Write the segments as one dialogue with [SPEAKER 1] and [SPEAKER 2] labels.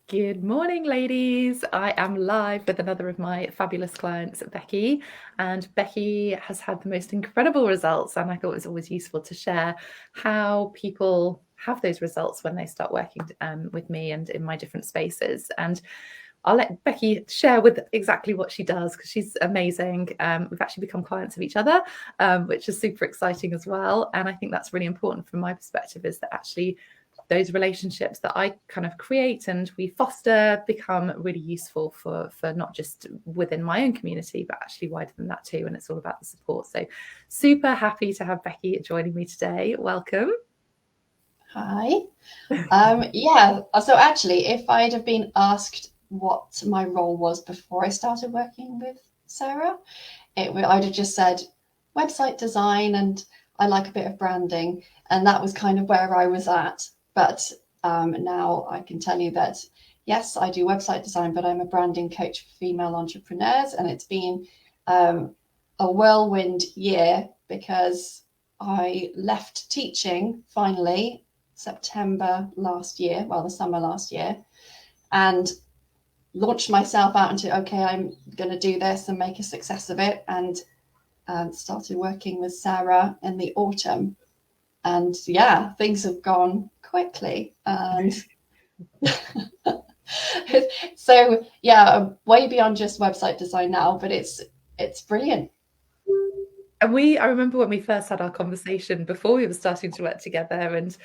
[SPEAKER 1] Good morning, ladies. I am live with another of my fabulous clients, Becky. And Becky has had the most incredible results. And I thought it was always useful to share how people have those results when they start working with me and in my different spaces. And I'll let Becky share with exactly what she does because she's amazing. We've actually become clients of each other, which is super exciting as well. And I think that's really important from my perspective, is that actually those relationships that I kind of create and we foster become really useful for not just within my own community, but actually wider than that too. And it's all about the support. So super happy to have Becky joining me today. Welcome.
[SPEAKER 2] Hi. Yeah, so actually, if I'd have been asked what my role was before I started working with Sarah, I'd have just said website design and I like a bit of branding. And that was kind of where I was at. But now I can tell you that, yes, I do website design, but I'm a branding coach for female entrepreneurs. And it's been a whirlwind year because I left teaching finally September last year, well, the summer last year, and launched myself out into, okay, I'm going to do this and make a success of it. And started working with Sarah in the autumn. And yeah, things have gone quickly. And so, yeah, I'm way beyond just website design now, but it's brilliant.
[SPEAKER 1] And I remember when we first had our conversation before we were starting to work together, and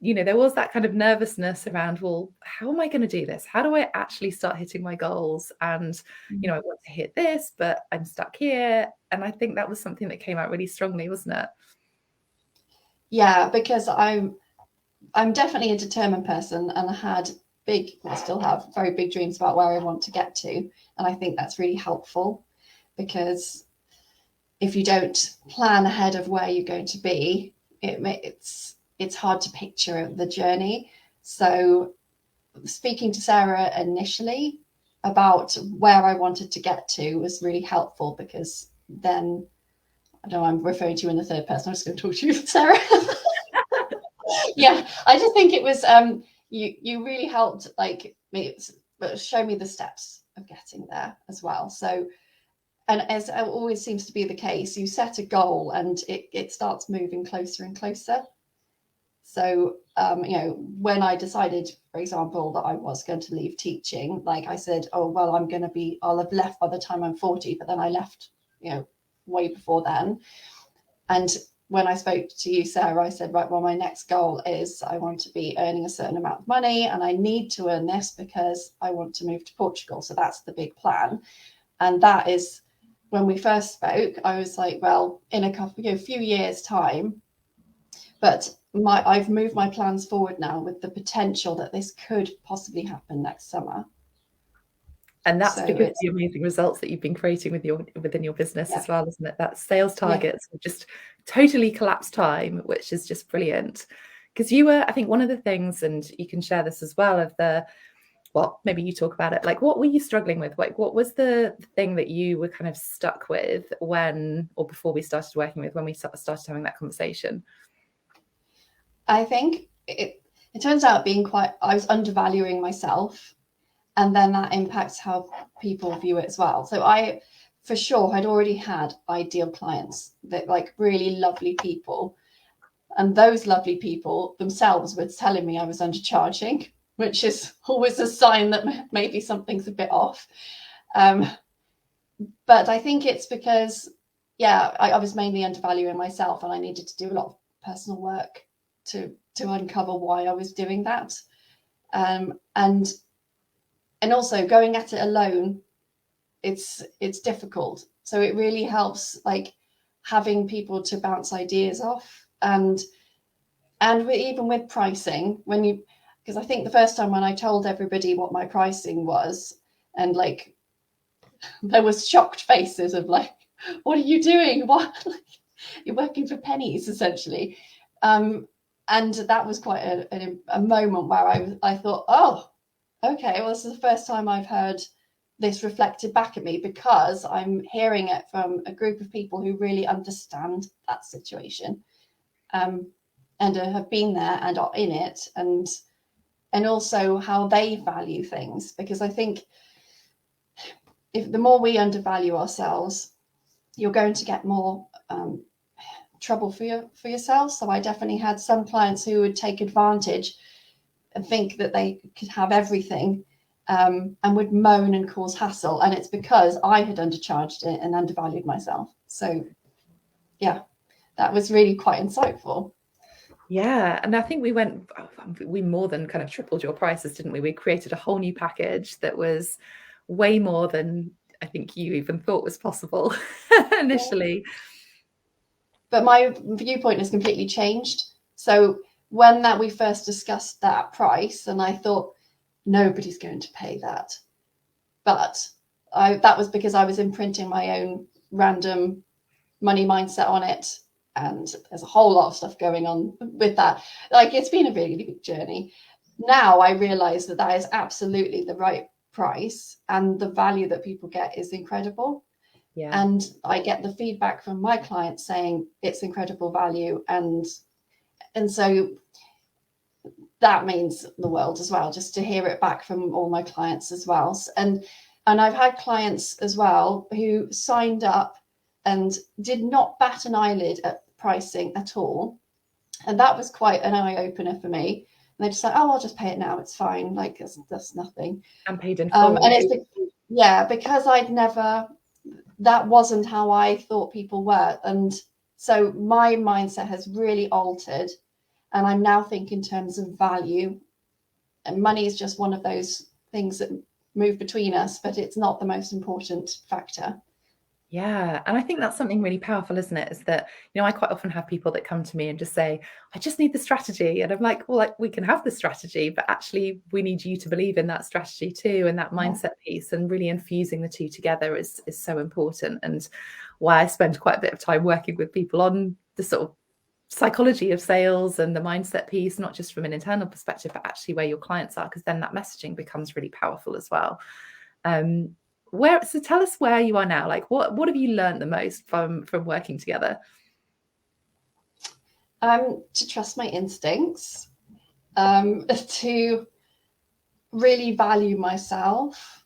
[SPEAKER 1] there was that kind of nervousness around, well, how am I going to do this? How do I actually start hitting my goals? And I want to hit this, but I'm stuck here. And I think that was something that came out really strongly, wasn't it?
[SPEAKER 2] Yeah, because I'm definitely a determined person, and I still have very big dreams about where I want to get to. And I think that's really helpful because if you don't plan ahead of where you're going to be, it's hard to picture the journey. So speaking to Sarah initially about where I wanted to get to was really helpful because then I know I'm referring to you in the third person. I'm just going to talk to you, Sarah. Yeah, I just think it was you really helped like me show me the steps of getting there as well. So, and as it always seems to be the case, you set a goal and it starts moving closer and closer. So, when I decided, for example, that I was going to leave teaching, like I said, oh, well, I'll have left by the time I'm 40, but then I left, way before then. And when I spoke to you, Sarah, I said, right, well, my next goal is I want to be earning a certain amount of money and I need to earn this because I want to move to Portugal. So that's the big plan. And that is when we first spoke, I was like, well, in a few years' time, but I've moved my plans forward now with the potential that this could possibly happen next summer.
[SPEAKER 1] And that's
[SPEAKER 2] So
[SPEAKER 1] because of
[SPEAKER 2] it's
[SPEAKER 1] the amazing results that you've been creating within your business
[SPEAKER 2] yeah,
[SPEAKER 1] as well, isn't it? That sales
[SPEAKER 2] yeah.
[SPEAKER 1] targets have just totally collapsed time, which is just brilliant. Because I think one of the things, and you can share this as well, well, maybe you talk about it. Like, what were you struggling with? Like, what was the thing that you were kind of stuck with before we started working with, when we started having that conversation?
[SPEAKER 2] I think it turns out I was undervaluing myself, and then that impacts how people view it as well. So I, for sure, had already had ideal clients that like really lovely people, and those lovely people themselves were telling me I was undercharging, which is always a sign that maybe something's a bit off. Um, but I think it's because, yeah, I was mainly undervaluing myself, and I needed to do a lot of personal work to uncover why I was doing that. And also going at it alone, it's difficult. So it really helps like having people to bounce ideas off, and even with pricing, because I think the first time when I told everybody what my pricing was, and like there was shocked faces of like, what are you doing? What? You're working for pennies essentially. And that was quite a moment where I thought, oh, okay, well, this is the first time I've heard this reflected back at me, because I'm hearing it from a group of people who really understand that situation, and have been there and are in it. And and also how they value things. Because I think if the more we undervalue ourselves, you're going to get more trouble for yourself. So I definitely had some clients who would take advantage and think that they could have everything, and would moan and cause hassle. And it's because I had undercharged it and undervalued myself. So yeah, that was really quite insightful.
[SPEAKER 1] Yeah, and I think we more than kind of tripled your prices, didn't we? We created a whole new package that was way more than I think you even thought was possible initially.
[SPEAKER 2] But my viewpoint has completely changed. So when that we first discussed that price, and I thought nobody's going to pay that, but that was because I was imprinting my own random money mindset on it, and there's a whole lot of stuff going on with that. Like, it's been a really big journey. Now I realize that that is absolutely the right price, and the value that people get is incredible.
[SPEAKER 1] Yeah.
[SPEAKER 2] And I get the feedback from my clients saying it's incredible value, and so that means the world as well, just to hear it back from all my clients as well. And I've had clients as well who signed up and did not bat an eyelid at pricing at all, and that was quite an eye-opener for me. And they're just like, oh, I'll just pay it now, it's fine, like that's nothing.
[SPEAKER 1] And paid in full.
[SPEAKER 2] And it's because I'd never, that wasn't how I thought people were. And so my mindset has really altered, and I'm now thinking in terms of value. And money is just one of those things that move between us, but it's not the most important factor.
[SPEAKER 1] Yeah. And I think that's something really powerful, isn't it? Is that, I quite often have people that come to me and just say, I just need the strategy. And I'm like, well, like, we can have the strategy, but actually we need you to believe in that strategy too. And that mindset piece, and really infusing the two together is so important. And why I spend quite a bit of time working with people on the sort of psychology of sales and the mindset piece, not just from an internal perspective, but actually where your clients are, because then that messaging becomes really powerful as well. So tell us where you are now. Like, what have you learned the most from working together?
[SPEAKER 2] To trust my instincts, to really value myself,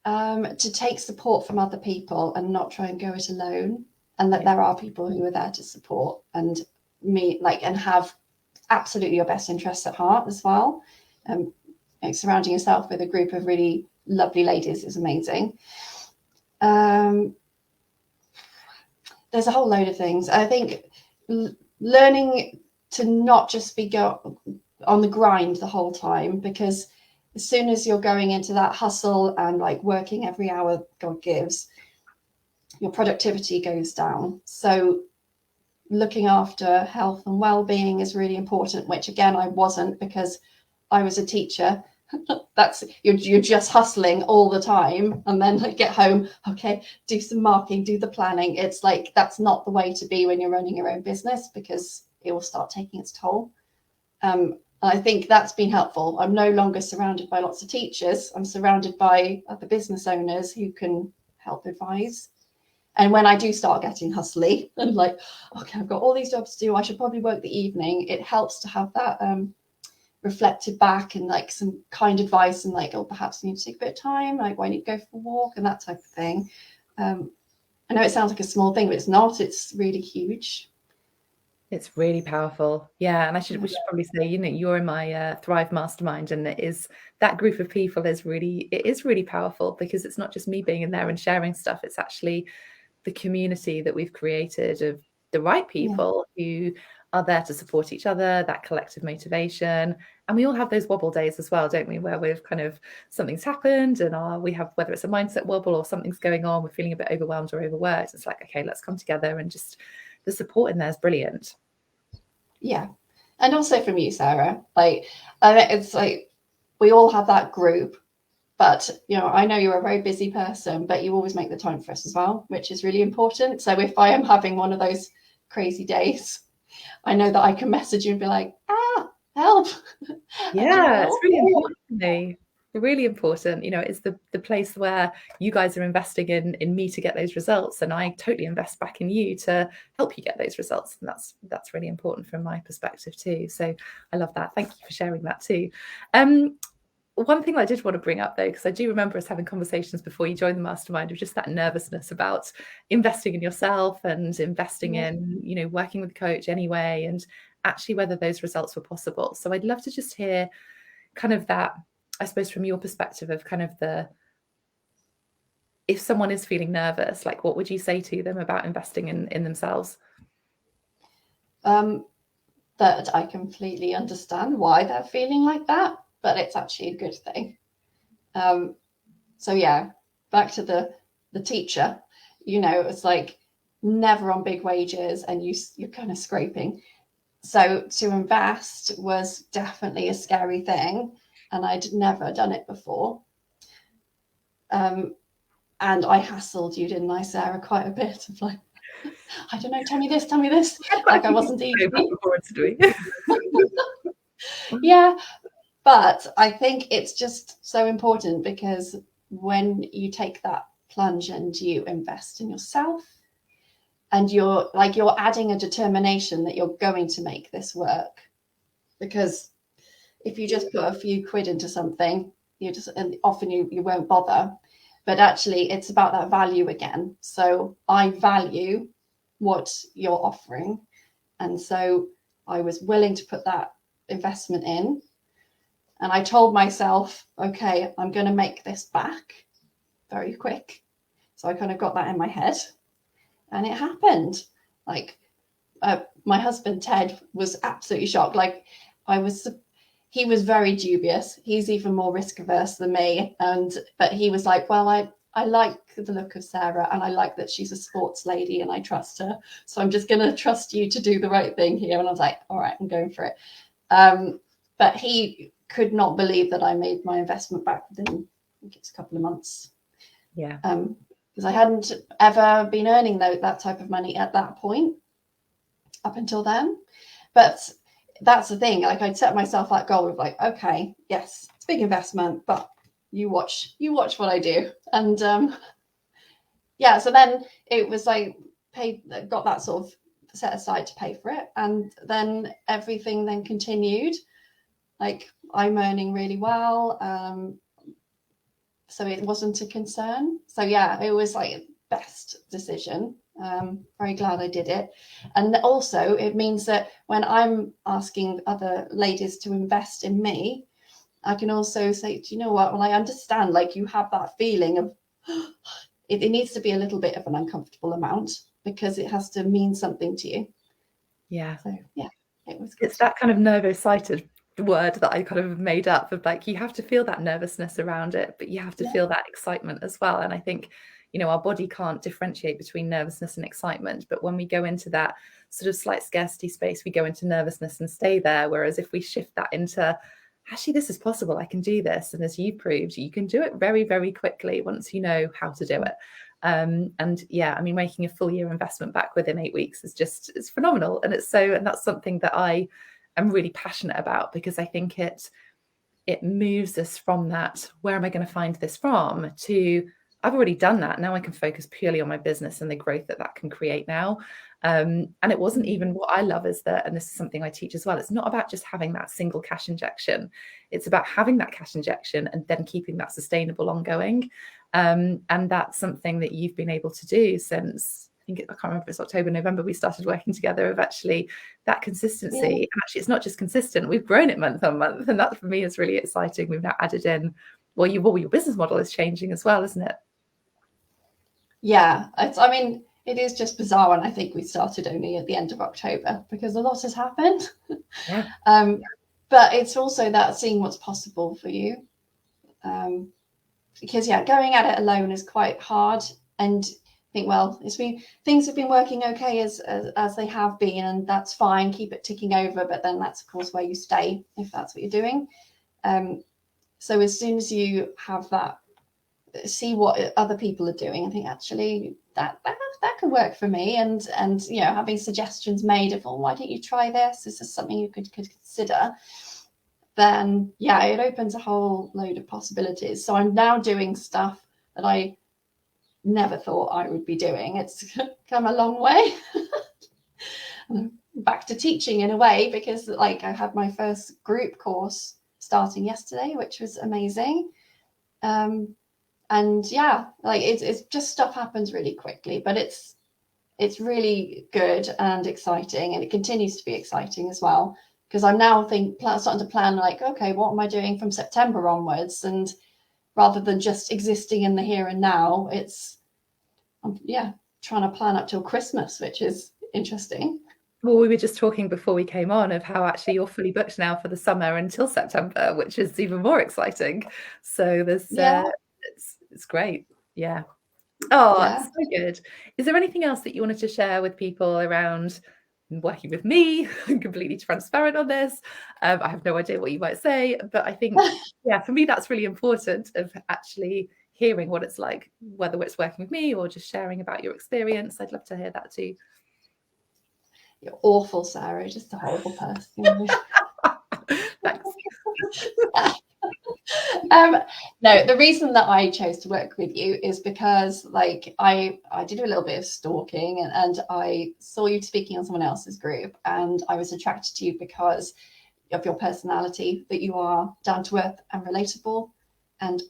[SPEAKER 2] to take support from other people and not try and go it alone, and that there are people who are there to support and me, like, and have absolutely your best interests at heart as well. Like, surrounding yourself with a group of really lovely ladies is amazing. There's a whole load of things. I think learning to not just be on the grind the whole time, because as soon as you're going into that hustle and like working every hour God gives, your productivity goes down. So looking after health and well-being is really important, which again I wasn't, because I was a teacher. That's you're just hustling all the time, and then like get home, okay, do some marking, do the planning. It's like, that's not the way to be when you're running your own business, because it will start taking its toll. I think that's been helpful. I'm no longer surrounded by lots of teachers. I'm surrounded by other business owners who can help advise. And when I do start getting hustly and like, okay, I've got all these jobs to do, I should probably work the evening, it helps to have that reflected back and like some kind advice, and like, oh, perhaps you need to take a bit of time, like, why need to go for a walk and that type of thing. I know it sounds like a small thing, but it's not. It's really huge.
[SPEAKER 1] It's really powerful. Yeah. And we should probably say, you're in my Thrive Mastermind, and that group of people is really powerful, because it's not just me being in there and sharing stuff. It's actually the community that we've created of the right people who are there to support each other, that collective motivation. And we all have those wobble days as well, don't we? Where we've kind of, something's happened and we have, whether it's a mindset wobble or something's going on, we're feeling a bit overwhelmed or overworked. It's like, okay, let's come together, and just the support in there is brilliant.
[SPEAKER 2] Yeah. And also from you, Sarah, like, it's like, we all have that group, but I know you're a very busy person, but you always make the time for us as well, which is really important. So if I am having one of those crazy days, I know that I can message you and be like, help.
[SPEAKER 1] Yeah, it's really important to me. really important. You know, it's the place where you guys are investing in me to get those results, and I totally invest back in you to help you get those results. And that's really important from my perspective too. So I love that. Thank you for sharing that too. One thing I did want to bring up though, because I do remember us having conversations before you joined the mastermind, of just that nervousness about investing in yourself and investing in, you know, working with a coach anyway, and actually whether those results were possible. So I'd love to just hear kind of that, I suppose, from your perspective of kind of if someone is feeling nervous, like what would you say to them about investing in themselves?
[SPEAKER 2] That I completely understand why they're feeling like that, but it's actually a good thing. So yeah, back to the teacher, you know, it's like never on big wages and you're kind of scraping. So to invest was definitely a scary thing, and I'd never done it before. And I hassled you, didn't I, Sarah, quite a bit of like, I don't know, tell me this, like I wasn't easy. Yeah, but I think it's just so important, because when you take that plunge and you invest in yourself, and you're adding a determination that you're going to make this work. Because if you just put a few quid into something, and often you won't bother. But actually it's about that value again. So I value what you're offering. And so I was willing to put that investment in. And I told myself, okay, I'm going to make this back very quick. So I kind of got that in my head, and it happened. Like my husband, Ted, was absolutely shocked. Like he was very dubious. He's even more risk averse than me. But he was like, well, I like the look of Sarah, and I like that she's a sports lady and I trust her. So I'm just going to trust you to do the right thing here. And I was like, all right, I'm going for it. But he could not believe that I made my investment back within, I think it's a couple of months.
[SPEAKER 1] Yeah.
[SPEAKER 2] Because I hadn't ever been earning that type of money at that point up until then. But that's the thing. Like, I'd set myself that goal of like, okay, yes, it's a big investment, but you watch what I do. And yeah, so then it was like got that sort of set aside to pay for it, and then everything then continued. Like, I'm earning really well, so it wasn't a concern. So yeah, it was like best decision. Very glad I did it. And also it means that when I'm asking other ladies to invest in me, I can also say, do you know what? Well, I understand, like, you have that feeling of it needs to be a little bit of an uncomfortable amount, because it has to mean something to you.
[SPEAKER 1] Yeah.
[SPEAKER 2] So yeah, it was good.
[SPEAKER 1] It's that kind of nervo-sighted word that I kind of made up of, like, you have to feel that nervousness around it, but you have to feel that excitement as well. And I think, you know, our body can't differentiate between nervousness and excitement, but when we go into that sort of slight scarcity space, we go into nervousness and stay there. Whereas if we shift that into, actually, this is possible, I can do this, and as you proved, you can do it very, very quickly once you know how to do it. And yeah, I mean, making a full year investment back within 8 weeks is just, it's phenomenal. And that's something that I am really passionate about, because I think it moves us from that, where am I going to find this from, to I've already done that. Now I can focus purely on my business and the growth that can create now. And it wasn't even, what I love is that, and this is something I teach as well, it's not about just having that single cash injection. It's about having that cash injection and then keeping that sustainable ongoing. And that's something that you've been able to do since, I can't remember if it's October, November, we started working together, of actually that consistency.
[SPEAKER 2] Yeah.
[SPEAKER 1] And actually, it's not just consistent, we've grown it month on month. And that for me is really exciting. We've now added in, your business model is changing as well, isn't it?
[SPEAKER 2] Yeah, it is just bizarre. And I think we started only at the end of October, because a lot has happened.
[SPEAKER 1] Yeah.
[SPEAKER 2] But it's also that seeing what's possible for you. Because yeah, going at it alone is quite hard. And I think, well, things have been working okay as they have been, and that's fine. Keep it ticking over. But then that's of course where you stay, if that's what you're doing. So as soon as you have that, see what other people are doing, I think actually that could work for me. And you know, having suggestions made of, well, why don't you try this? This is something you could consider. then yeah, it opens a whole load of possibilities. So I'm now doing stuff that I never thought I would be doing. It's come a long way. Back to teaching in a way, because like I had my first group course starting yesterday, which was amazing. And yeah, like it's just stuff happens really quickly, but it's really good and exciting, and it continues to be exciting as well, because I'm now starting to plan, like, okay, what am I doing from September onwards? And rather than just existing in the here and now, I'm trying to plan up till Christmas, which is interesting.
[SPEAKER 1] Well, we were just talking before we came on of how actually you're fully booked now for the summer until September, which is even more exciting. So there's
[SPEAKER 2] Yeah.
[SPEAKER 1] it's great. Yeah. Oh,
[SPEAKER 2] Yeah.
[SPEAKER 1] so good. Is there anything else that you wanted to share with people around working with me? I'm completely transparent on this. I have no idea what you might say, but I think, yeah, for me, that's really important, of actually hearing what it's like, whether it's working with me or just sharing about your experience. I'd love to hear that too.
[SPEAKER 2] You're awful, Sarah. Just a horrible person.
[SPEAKER 1] Thanks.
[SPEAKER 2] No, the reason that I chose to work with you is because, like, I did a little bit of stalking, and I saw you speaking on someone else's group, and I was attracted to you because of your personality, that you are down to earth and relatable, and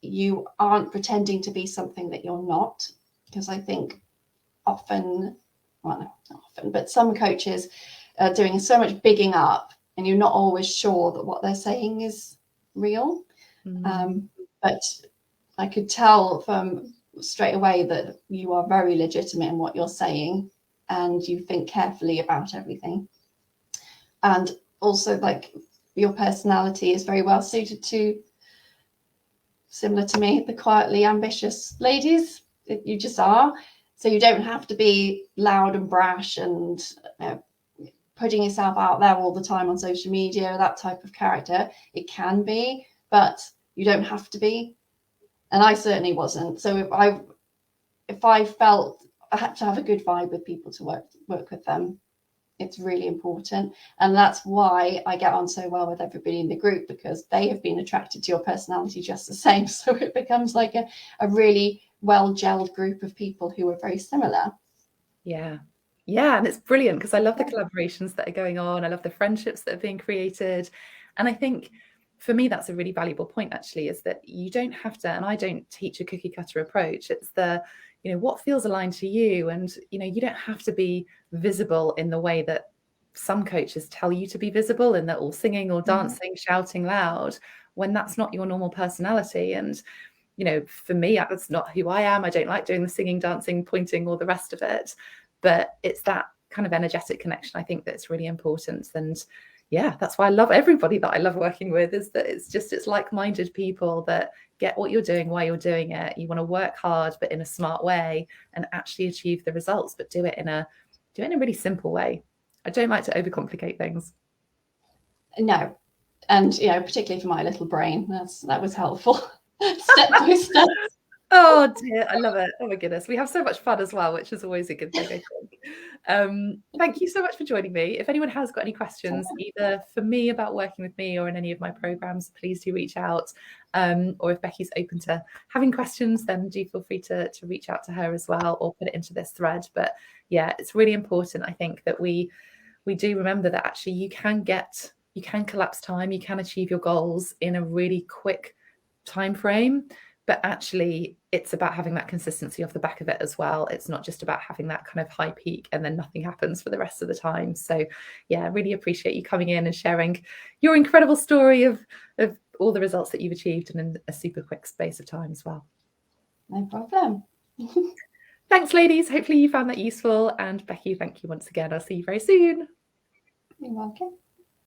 [SPEAKER 2] you aren't pretending to be something that you're not. Because I think often, well, not often, but some coaches are doing so much bigging up, and you're not always sure that what they're saying is real. But I could tell from straight away that you are very legitimate in what you're saying, and you think carefully about everything. And also, like, your personality is very well suited to, similar to me, the quietly ambitious ladies. You just are. So you don't have to be loud and brash and putting yourself out there all the time on social media, that type of character. It can be, but you don't have to be. And I certainly wasn't. So if I felt I had to have a good vibe with people to work with them, it's really important. And that's why I get on so well with everybody in the group, because they have been attracted to your personality just the same. So it becomes like a really well gelled group of people who are very similar.
[SPEAKER 1] Yeah. Yeah. And it's brilliant, because I love the collaborations that are going on. I love the friendships that are being created. And I think for me, that's a really valuable point, actually, is that you don't have to, and I don't teach a cookie cutter approach. It's what feels aligned to you. And, you don't have to be visible in the way that some coaches tell you to be visible, and they're all singing or dancing, shouting loud, when that's not your normal personality. And, for me, that's not who I am. I don't like doing the singing, dancing, pointing, or the rest of it. But it's that kind of energetic connection, I think, that's really important. And yeah, that's why I love everybody that I love working with, is that it's like-minded people that get what you're doing, why you're doing it. You want to work hard, but in a smart way, and actually achieve the results, but do it in a really simple way. I don't like to overcomplicate things.
[SPEAKER 2] No. And, particularly for my little brain, that was helpful. Step by step.
[SPEAKER 1] Oh dear, I love it. Oh my goodness. We have so much fun as well, which is always a good thing, I think. Thank you so much for joining me. If anyone has got any questions, either for me about working with me or in any of my programs, please do reach out. Or if Becky's open to having questions, then do feel free to reach out to her as well, or put it into this thread. But yeah, it's really important, I think, that we do remember that actually you can collapse time, you can achieve your goals in a really quick time frame. But actually, it's about having that consistency off the back of it as well. It's not just about having that kind of high peak and then nothing happens for the rest of the time. So yeah, I really appreciate you coming in and sharing your incredible story of all the results that you've achieved in a super quick space of time as well.
[SPEAKER 2] No problem.
[SPEAKER 1] Thanks, ladies. Hopefully you found that useful. And Becky, thank you once again. I'll see you very soon.
[SPEAKER 2] You're welcome.